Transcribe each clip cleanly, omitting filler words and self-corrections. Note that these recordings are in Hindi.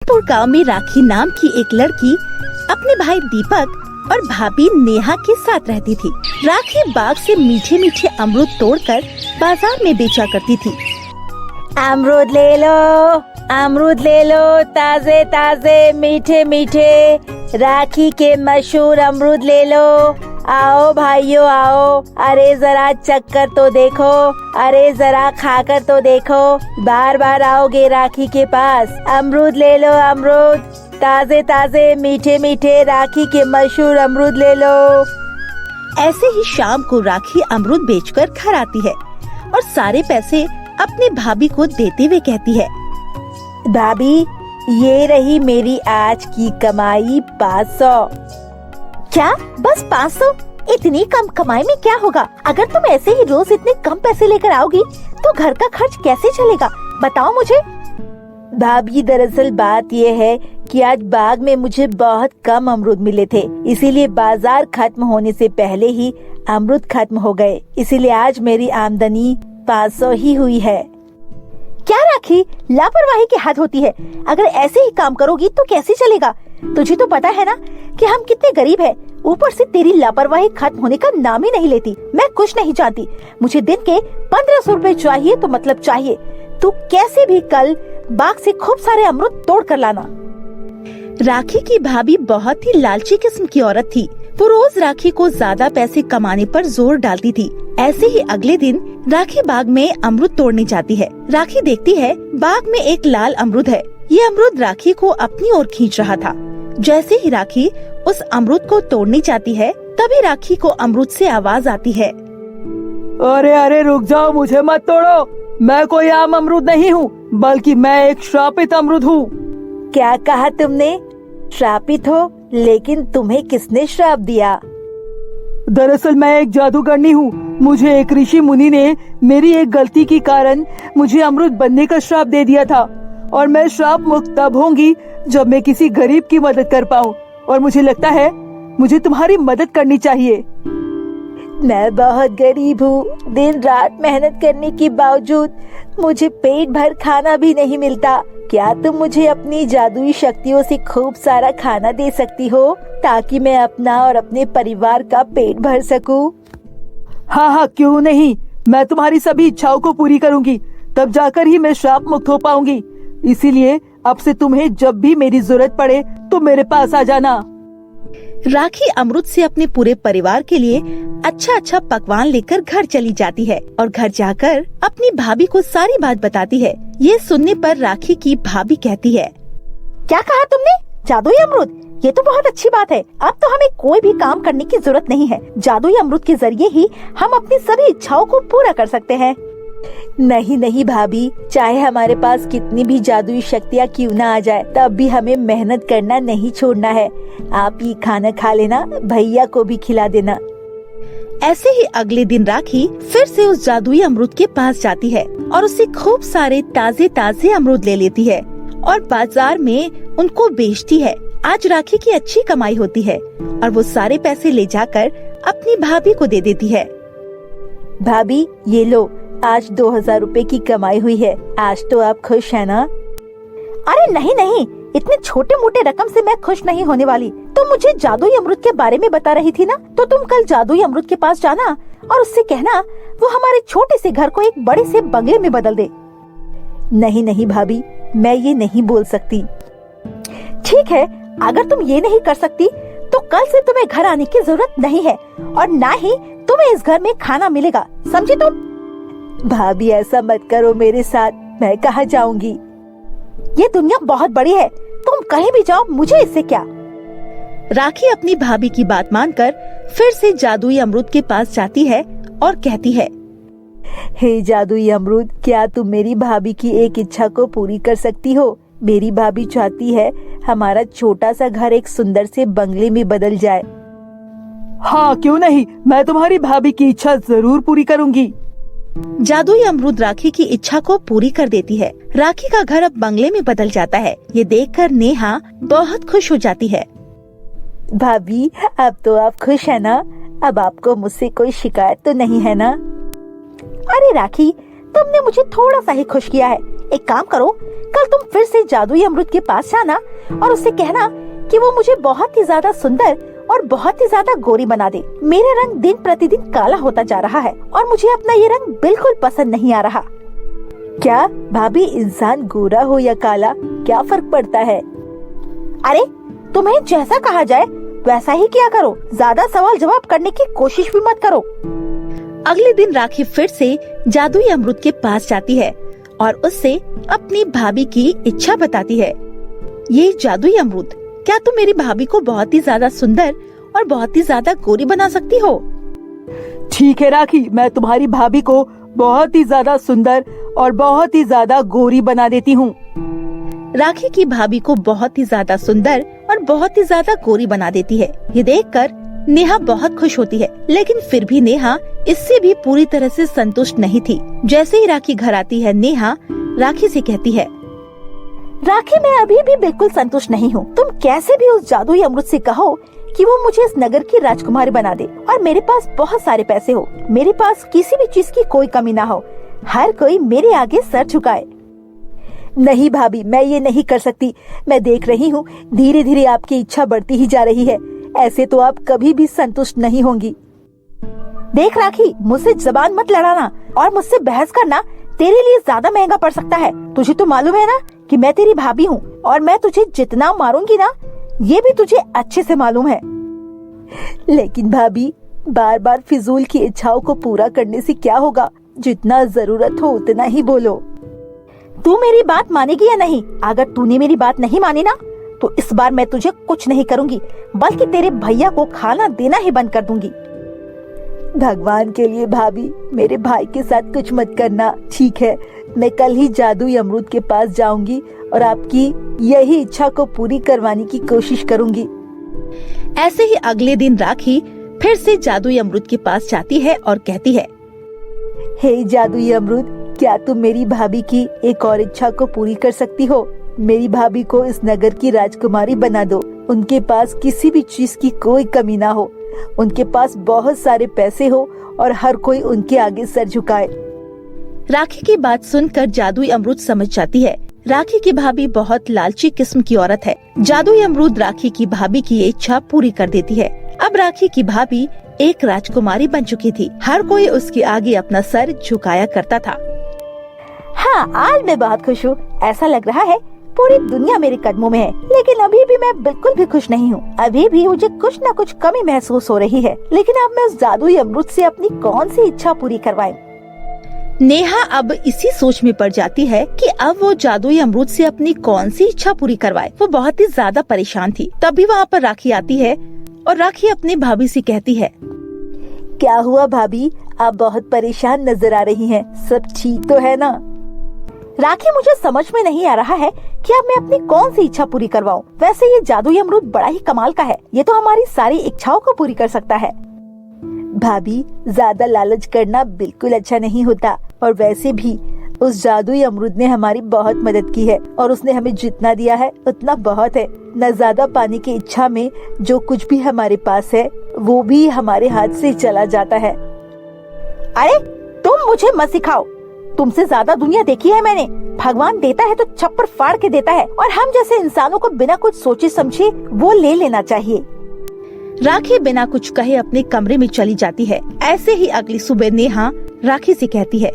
जयपुर गांव में राखी नाम की एक लड़की अपने भाई दीपक और भाभी नेहा के साथ रहती थी। राखी बाग से मीठे मीठे अमरूद तोड़कर बाजार में बेचा करती थी। अमरूद ले लो, ताजे ताजे मीठे मीठे राखी के मशहूर अमरूद ले लो। आओ भाइयों आओ, अरे जरा चक्कर तो देखो, अरे जरा खाकर तो देखो, बार बार आओगे राखी के पास। अमरूद ले लो अमरूद, ताजे ताजे मीठे मीठे राखी के मशहूर अमरूद ले लो। ऐसे ही शाम को राखी अमरूद बेचकर घर आती है और सारे पैसे अपने भाभी को देते हुए कहती है, भाभी ये रही मेरी आज की कमाई 500। क्या बस 500? इतनी कम कमाई में क्या होगा? अगर तुम ऐसे ही रोज इतने कम पैसे लेकर आओगी तो घर का खर्च कैसे चलेगा? बताओ मुझे। भाभी दरअसल बात ये है कि आज बाग में मुझे बहुत कम अमरूद मिले थे, इसीलिए बाजार खत्म होने से पहले ही अमरूद खत्म हो गए, इसीलिए आज मेरी आमदनी 500 ही हुई है। क्या राखी, लापरवाही की हद होती है। अगर ऐसे ही काम करोगी तो कैसे चलेगा? तुझे तो पता है ना कि हम कितने गरीब हैं। ऊपर से तेरी लापरवाही खत्म होने का नाम ही नहीं लेती। मैं कुछ नहीं चाहती, मुझे दिन के 1500 रुपए चाहिए तो मतलब चाहिए। तू कैसे भी कल बाग से खूब सारे अमरूद तोड़ कर लाना। राखी की भाभी बहुत ही लालची किस्म की औरत थी। वो रोज राखी को ज्यादा पैसे कमाने पर जोर डालती थी। ऐसे ही अगले दिन राखी बाग में अमरूद तोड़ने जाती है। राखी देखती है बाग में एक लाल अमरूद है। ये अमरूद राखी को अपनी ओर खींच रहा था। जैसे ही राखी उस अमरूद को तोड़ने जाती है, तभी राखी को अमरूद से आवाज आती है, अरे अरे रुक जाओ, मुझे मत तोड़ो। मैं कोई आम अमरूद नहीं हूँ, बल्कि मैं एक श्रापित अमरूद हूँ। क्या कहा तुमने? श्रापित हो? लेकिन तुम्हें किसने श्राप दिया? दरअसल मैं एक जादूगरनी हूँ। मुझे एक ऋषि मुनि ने मेरी एक गलती के कारण मुझे अमरूद बनने का श्राप दे दिया था, और मैं श्राप मुक्त तब होंगी जब मैं किसी गरीब की मदद कर पाऊँ। और मुझे लगता है मुझे तुम्हारी मदद करनी चाहिए। मैं बहुत गरीब हूँ। दिन रात मेहनत करने के बावजूद मुझे पेट भर खाना भी नहीं मिलता। क्या तुम मुझे अपनी जादुई शक्तियों से खूब सारा खाना दे सकती हो, ताकि मैं अपना और अपने परिवार का पेट भर सकूं? हाँ हाँ, क्यों नहीं। मैं तुम्हारी सभी इच्छाओं को पूरी करूंगी, तब जाकर ही मैं श्राप मुक्त हो पाऊंगी। इसीलिए अब से तुम्हें जब भी मेरी जरूरत पड़े तो मेरे पास आ जाना। राखी अमरूद से अपने पूरे परिवार के लिए अच्छा अच्छा पकवान लेकर घर चली जाती है और घर जाकर अपनी भाभी को सारी बात बताती है। ये सुनने पर राखी की भाभी कहती है, क्या कहा तुमने? जादुई अमरूद? ये तो बहुत अच्छी बात है। अब तो हमें कोई भी काम करने की जरूरत नहीं है। जादुई अमरूद के जरिए ही हम अपनी सभी इच्छाओं को पूरा कर सकते हैं। नहीं नहीं भाभी, चाहे हमारे पास कितनी भी जादुई शक्तियाँ क्यों ना आ जाए, तब भी हमें मेहनत करना नहीं छोड़ना है। आप ये खाना खा लेना, भैया को भी खिला देना। ऐसे ही अगले दिन राखी फिर से उस जादुई अमरूद के पास जाती है और उससे खूब सारे ताजे ताजे अमरूद ले लेती है और बाजार में उनको बेचती है। आज राखी की अच्छी कमाई होती है और वो सारे पैसे ले जाकर अपनी भाभी को दे देती है। भाभी ये लो, आज 2000 रुपए की कमाई हुई है। आज तो आप खुश है ना? अरे नहीं नहीं, इतने छोटे मोटे रकम से मैं खुश नहीं होने वाली। तुम मुझे जादुई अमरूद के बारे में बता रही थी ना, तो तुम कल जादुई अमरूद के पास जाना और उससे कहना वो हमारे छोटे से घर को एक बड़े से बंगले में बदल दे। नहीं नहीं भाभी, मैं ये नहीं बोल सकती। ठीक है, अगर तुम ये नहीं कर सकती तो कल से तुम्हें घर आने की जरूरत नहीं है और ना ही तुम्हें इस घर में खाना मिलेगा, समझी तुम? भाभी ऐसा मत करो मेरे साथ, मैं कहाँ जाऊंगी? ये दुनिया बहुत बड़ी है, तुम कहीं भी जाओ, मुझे इससे क्या। राखी अपनी भाभी की बात मानकर फिर से जादुई अमरूद के पास जाती है और कहती है, हे जादुई अमरूद, क्या तुम मेरी भाभी की एक इच्छा को पूरी कर सकती हो? मेरी भाभी चाहती है हमारा छोटा सा घर एक सुंदर से बंगले में बदल जाए। हाँ क्यों नहीं, मैं तुम्हारी भाभी की इच्छा जरूर पूरी करूंगी। जादुई अमरूद राखी की इच्छा को पूरी कर देती है। राखी का घर अब बंगले में बदल जाता है। ये देखकर नेहा बहुत खुश हो जाती है। भाभी अब तो आप खुश है ना? अब आपको मुझसे कोई शिकायत तो नहीं है ना? अरे राखी, तुमने मुझे थोड़ा सा ही खुश किया है, एक काम करो, कल तुम फिर से जादुई अमरुद के पास जाना और उससे कहना कि वो मुझे बहुत ही ज्यादा सुंदर और बहुत ही ज्यादा गोरी बना दे। मेरा रंग दिन प्रतिदिन काला होता जा रहा है और मुझे अपना ये रंग बिल्कुल पसंद नहीं आ रहा। क्या भाभी, इंसान गोरा हो या काला क्या फर्क पड़ता है? अरे तुम्हें जैसा कहा जाए वैसा ही किया करो, ज्यादा सवाल जवाब करने की कोशिश भी मत करो। अगले दिन राखी फिर से जादुई अमरुद के पास जाती है और उससे अपनी भाभी की इच्छा बताती है। ये जादुई अमरुद, क्या तुम मेरी भाभी को बहुत ही ज्यादा सुंदर और बहुत ही ज्यादा गोरी बना सकती हो? ठीक है राखी, मैं तुम्हारी भाभी को बहुत ही ज्यादा सुंदर और बहुत ही ज्यादा गोरी बना देती हूँ। राखी की भाभी को बहुत ही ज्यादा सुंदर और बहुत ही ज्यादा गोरी बना देती है। ये देखकर नेहा बहुत खुश होती है, लेकिन फिर भी नेहा इससे भी पूरी तरह से संतुष्ट नहीं थी। जैसे ही राखी घर आती है, नेहा राखी से कहती है, राखी मैं अभी भी बिल्कुल संतुष्ट नहीं हूँ। तुम कैसे भी उस जादुई अमरुद से कहो कि वो मुझे इस नगर की राजकुमारी बना दे और मेरे पास बहुत सारे पैसे हो, मेरे पास किसी भी चीज की कोई कमी ना हो, हर कोई मेरे आगे सर झुकाए। नहीं भाभी, मैं ये नहीं कर सकती। मैं देख रही हूँ धीरे धीरे आपकी इच्छा बढ़ती ही जा रही है। ऐसे तो आप कभी भी संतुष्ट नहीं होंगी। देख राखी, मुझसे जबान मत लड़ाना और मुझसे बहस करना तेरे लिए ज्यादा महंगा पड़ सकता है। तुझे तो मालूम है ना कि मैं तेरी भाभी हूँ और मैं तुझे जितना मारूंगी ना, ये भी तुझे अच्छे से मालूम है। लेकिन भाभी, बार बार फिजूल की इच्छाओं को पूरा करने से क्या होगा? जितना जरूरत हो उतना ही बोलो। तू मेरी बात मानेगी या नहीं? अगर तूने मेरी बात नहीं मानी ना, तो इस बार मैं तुझे कुछ नहीं करूंगी, बल्कि तेरे भैया को खाना देना ही बंद कर दूंगी। भगवान के लिए भाभी, मेरे भाई के साथ कुछ मत करना, ठीक है? मैं कल ही जादुई अमरुद के पास जाऊंगी और आपकी यही इच्छा को पूरी करवाने की कोशिश करूंगी। ऐसे ही अगले दिन राखी फिर से जादुई अमरुद के पास जाती है और कहती है, हे जादुई अमरुद, क्या तुम मेरी भाभी की एक और इच्छा को पूरी कर सकती हो? मेरी भाभी को इस नगर की राजकुमारी बना दो। उनके पास किसी भी चीज की कोई कमी ना हो, उनके पास बहुत सारे पैसे हो और हर कोई उनके आगे सर झुकाए। राखी की बात सुनकर जादुई अमरुद समझ जाती है राखी की भाभी बहुत लालची किस्म की औरत है। जादुई अमरुद राखी की भाभी की इच्छा पूरी कर देती है। अब राखी की भाभी एक राजकुमारी बन चुकी थी। हर कोई उसके आगे अपना सर झुकाया करता था। हाँ, आज मैं बहुत खुश हूँ। ऐसा लग रहा है पूरी दुनिया मेरे कदमों में है, लेकिन अभी भी मैं बिल्कुल भी खुश नहीं हूँ। अभी भी मुझे कुछ न कुछ कमी महसूस हो रही है, लेकिन अब मैं उस जादुई अमरुद से अपनी कौन सी इच्छा पूरी करवाऊं? नेहा अब इसी सोच में पड़ जाती है कि अब वो जादुई अमरुद से अपनी कौन सी इच्छा पूरी करवाए। वो बहुत ही ज्यादा परेशान थी। तभी वहाँ पर राखी आती है और राखी अपनी भाभी से कहती है, क्या हुआ भाभी, आप बहुत परेशान नजर आ रही हैं। सब ठीक तो है ना? राखी, मुझे समझ में नहीं आ रहा है कि अब मैं अपनी कौन सी इच्छा पूरी करवाऊं। वैसे ये जादुई अमरुद बड़ा ही कमाल का है, ये तो हमारी सारी इच्छाओं को पूरी कर सकता है। भाभी, ज्यादा लालच करना बिल्कुल अच्छा नहीं होता, और वैसे भी उस जादुई अमरुद ने हमारी बहुत मदद की है और उसने हमें जितना दिया है उतना बहुत है। न ज्यादा पाने की इच्छा में जो कुछ भी हमारे पास है वो भी हमारे हाथ से चला जाता है। अरे तुम मुझे मत सिखाओ, तुमसे ज्यादा दुनिया देखी है मैंने। भगवान देता है तो छप्पर फाड़ के देता है, और हम जैसे इंसानों को बिना कुछ सोचे समझे वो ले लेना चाहिए। राखी बिना कुछ कहे अपने कमरे में चली जाती है। ऐसे ही अगली सुबह नेहा राखी से कहती है,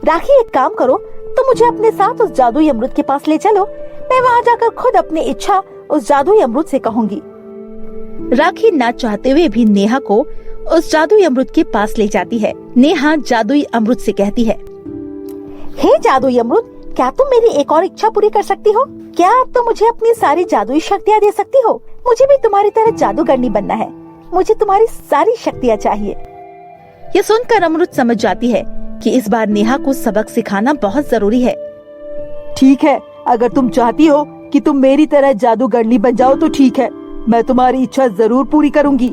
राखी, एक काम करो, तुम मुझे अपने साथ उस जादुई अमरुद के पास ले चलो। मैं वहाँ जाकर खुद अपनी इच्छा उस जादुई अमरुद से कहूँगी। राखी ना चाहते हुए भी नेहा को उस जादुई अमरुद के पास ले जाती है। नेहा जादुई अमरुद से कहती है, हे जादुई अमरुद, क्या तुम मेरी एक और इच्छा पूरी कर सकती हो? क्या तुम मुझे अपनी सारी जादुई शक्तियाँ दे सकती हो? मुझे भी तुम्हारी तरह जादूगरनी बनना है। मुझे तुम्हारी सारी शक्तियाँ चाहिए। ये सुनकर अमरुद समझ जाती है कि इस बार नेहा को सबक सिखाना बहुत जरूरी है। ठीक है, अगर तुम चाहती हो कि तुम मेरी तरह जादूगरनी बन जाओ तो ठीक है, मैं तुम्हारी इच्छा जरूर पूरी करूंगी।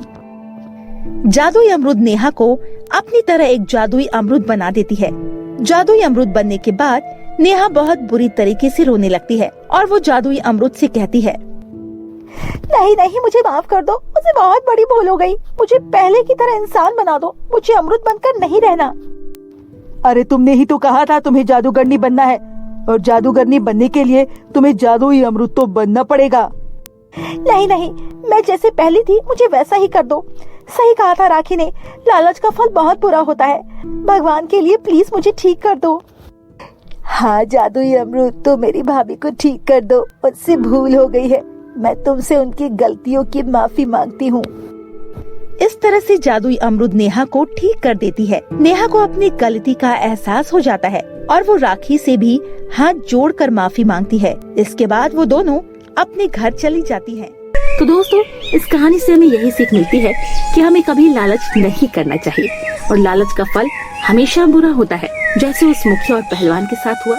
जादुई अमरुद नेहा को अपनी तरह एक जादुई अमरुद बना देती है। जादुई अमरुद बनने के बाद नेहा बहुत बुरी तरीके से रोने लगती है और वो जादुई अमरुद से कहती है, नहीं नहीं, मुझे माफ कर दो, मुझे बहुत बड़ी भूल हो गई। मुझे पहले की तरह इंसान बना दो, मुझे अमरुद बनकर नहीं रहना। अरे तुमने ही तो कहा था तुम्हें जादूगरनी बनना है, और जादूगरनी बनने के लिए तुम्हें जादुई अमरूद तो बनना पड़ेगा। नहीं नहीं, मैं जैसे पहली थी मुझे वैसा ही कर दो। सही कहा था राखी ने, लालच का फल बहुत बुरा होता है। भगवान के लिए प्लीज मुझे ठीक कर दो। हाँ जादुई अमरूद, तो मेरी भाभी को ठीक कर दो, मुझसे भूल हो गई है। मैं तुमसे उनकी गलतियों की माफी मांगती हूँ। इस तरह से जादुई अमरूद नेहा को ठीक कर देती है। नेहा को अपनी गलती का एहसास हो जाता है और वो राखी से भी हाथ जोड़कर माफी मांगती है। इसके बाद वो दोनों अपने घर चली जाती हैं। तो दोस्तों, इस कहानी से हमें यही सीख मिलती है कि हमें कभी लालच नहीं करना चाहिए और लालच का फल हमेशा बुरा होता है, जैसे उस मुखिया और पहलवान के साथ हुआ।